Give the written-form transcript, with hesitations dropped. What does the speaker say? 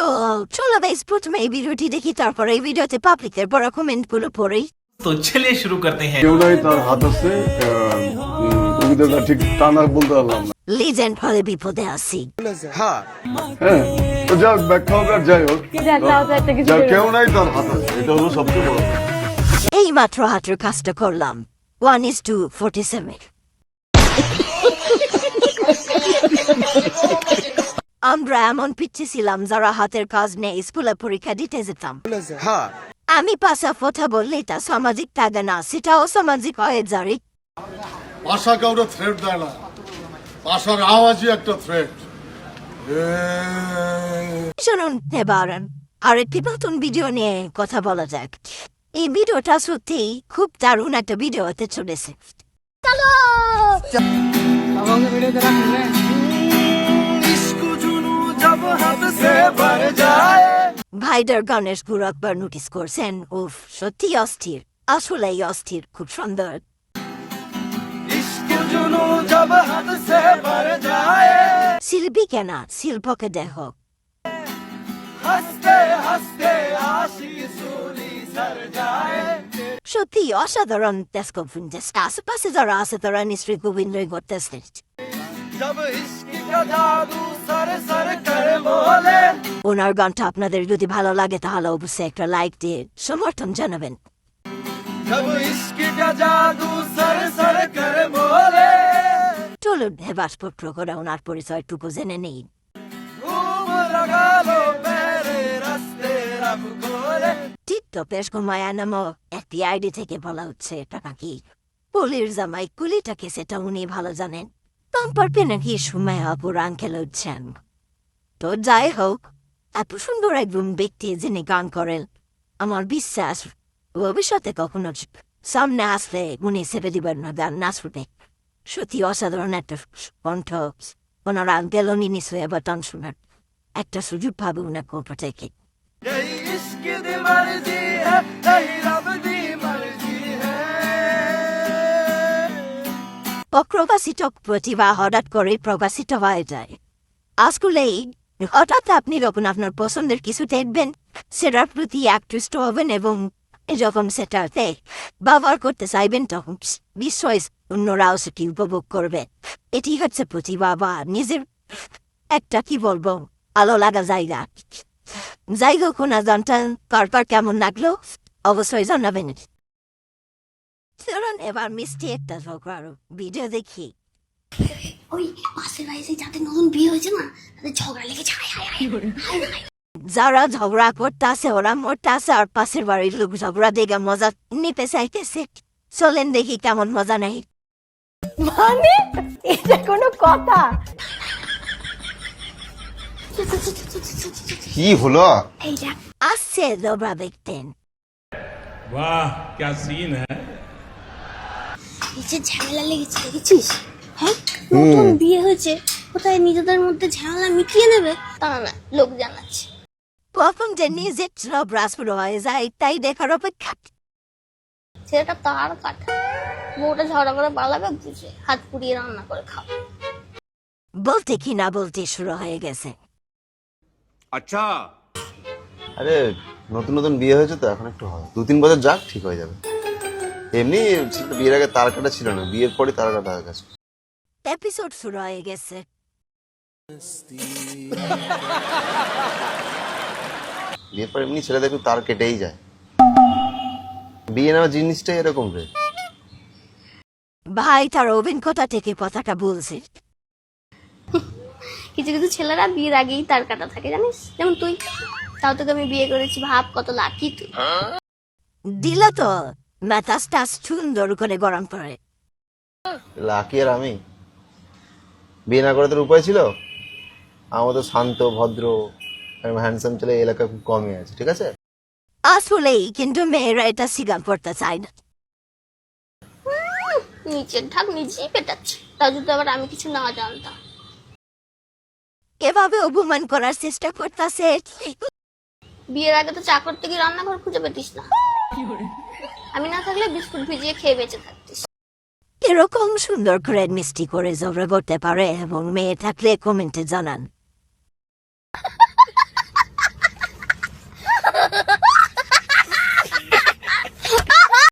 তো চলো বেশ প্রথমে এই ভিডিওটি দেখি, তারপরে এই ভিডিওতে পাবলিকের বড় কমেন্ট গুলো পড়ি। तो चलिए शुरू करते हैं। কেউ নাই তার হাত আছে কবিতাটা ঠিক টানা বলতে পারলাম না। লিজেন্ড হলে বিপদে আছি। হ্যাঁ তো যাক ব্যাখ্যা হোক আর যাই হোক, যার কেউ নাই তার হাত আছে, এটা হলো সবচেয়ে বড় কথা। এই মাত্র হাতের কাজটা করলাম 1:47। আমরা এমন পিচ্ছি ছিলাম যারা হাতের কাজ নেই স্কুলে পরীক্ষা দিতে যেতাম। আমি পাশা কথা বললে তা সামাজিক থাকে না, সেটাও সামাজিক হয়ে যাবে। ভাষা কাউকে থ্রেট দেয় না, ভাষার আওয়াজই একটা থ্রেট। শুনুন এবার আরেকটি নতুন ভিডিও নিয়ে কথা বলা যাক। এই ভিডিওটা সত্যি খুব দারুণ একটা ভিডিও হতে চলেছে। ভাইদার গণেশ গুরু একবার নোটিস করছেন, উফ সত্যি অস্থির, আসলেই অস্থির, খুব সুন্দর। শিল্পী কেনা শিল্পকে দেখ, সত্যি অসাধারণ। আশেপাশে যারা আছে তারা নিশ্চয়ই খুব এনজয় করতেছে। ওনার গানটা আপনাদের যদি ভালো লাগে তাহলে অবশ্যই একটা লাইক দিয়ে সমর্থন জানাবেন। চলুন হেবাসপত্র করে ওনার পরিচয়টুকু জেনে নেই। টিকটপের সময় নামক একটি আইডি থেকে বলা হচ্ছে এটা নাকি পুলির জামাই কুলিটাকে, সেটা উনি ভালো জানেন। সম্পর্কে নাকি সময় আপুর আঙ্কেল হচ্ছেন। তো যাই হোক, এত সুন্দর একজন ব্যক্তি যিনি গান করেন, আমার বিশ্বাস ভবিষ্যতে কখনো সামনে আসলে উনি সেবে দিবেন না গান না শুনে। সত্যি অসাধারণ একটা কণ্ঠ। ওনার আঙ্কেল উনি নিশ্চয়ই এবার গান শোনার একটা সুযোগ পাবে ওনার কণ্ঠ থেকে। অপ্রকাশিত প্রতিভা হঠাৎ করে প্রকাশিত হয়ে যায়। আসলেই হঠাৎ আপনি যখন আপনার পছন্দের কিছু দেখবেন, সেটার প্রতি আকৃষ্ট হবেন এবং যখন সেটাতে ব্যবহার করতে চাইবেন তখন বিস্ময় অন্যরাও সেটি উপভোগ করবে। এটি হচ্ছে প্রতিভা বা নিজের একটা কি বলবো আলো লাগা জায়গা। যাই হোক, না জানতেন কারবার কেমন লাগলো অবশ্যই জানাবেন। চলুন এবার মিষ্টি একটা ভিডিও দেখি। ওই পাশের বাড়িতে যাদের নতুন বিয়ে হয়েছে না, তাদের ঝগড়া লেগেছে। যারা ঝগড়া করতেছে ওরা মরতেছে, আর পাশের বাড়ির লোক ঝগড়া দেখে মজা নিতে চাইতেছে। চলেন দেখি কেমন মজা নেই। মানে এটা কোনো কথা? কি হলো? এইটা আসছে তোমরা দেখতেন। वाह क्या सीन है। এই যে ঝামেলা লেগেছে দেখেছিস? হ্যাঁ, নতুন বিয়ে হয়েছে, কোথায় নিজেদের মধ্যে ঝামেলা মিটিয়ে নেবে তা না, লোক জানাচ্ছে। কখন যে নিজের সব রাসপুর হয়ে যায় তাই দেখার অপেক্ষা। সেটা তার কাটা, বউটা ঝগড়া করে পালাবে, বুঝে হাত পুড়িয়ে রান্না করে খাবে। বলতে কি না বলতে শুরু হয়ে গেছে। আচ্ছা, আরে নতুন নতুন বিয়ে হয়েছে তো এখন একটু হয়, 2-3 বছর যাক ঠিক হয়ে যাবে। এমনি বিয়ের আগে তার কাটা ছিল না, বিয়ের পরে তার কাটা হয়ে গেছে। এপিসোড শুরু হয়ে গেছে। বিয়ের পর এমনি ছেলেদের একটু তার কেটেই যায়। বিয়ে নেওয়া জিনিসটাই এরকম রে। ভাই তার অভিজ্ঞতা থেকে কথাটা বলছে। কিছু কিছু ছেলেরা বিয়ের আগেই তার কাটা থাকে জানিস, যেমন তুই। তাও তোকে আমি বিয়ে করেছি, ভাব কত লাকি তুই। দিল তো মেজাজটা সুন্দর করে গরম করে। লাকি আর আমি বিয়ে না করে তোর উপায় ছিল? আমার তো শান্ত ভদ্র হ্যান্ডসাম ছেলে এলাকা খুব কমই আছে, ঠিক আছে? আসলেই কিন্তু মেয়েরা এটা স্বীকার করতে চায় না। নিচের ঢাক নিজেই পেটাচ্ছে, তাও যদি আবার আমি কিছু না জানতাম। এভাবে অপমান করার চেষ্টা করতেছে। বিয়ের আগে তো চা করতে গিয়ে রান্নাঘর খুঁজে পেতিস না, আমি না থাকলে বিস্কুট ভিজিয়ে খেয়ে বেঁচে থাকতিস। এরকম সুন্দর করে মিষ্টি করে জবরে করতে পারে এবং মেয়ে থাকলে কমেন্টে জানান।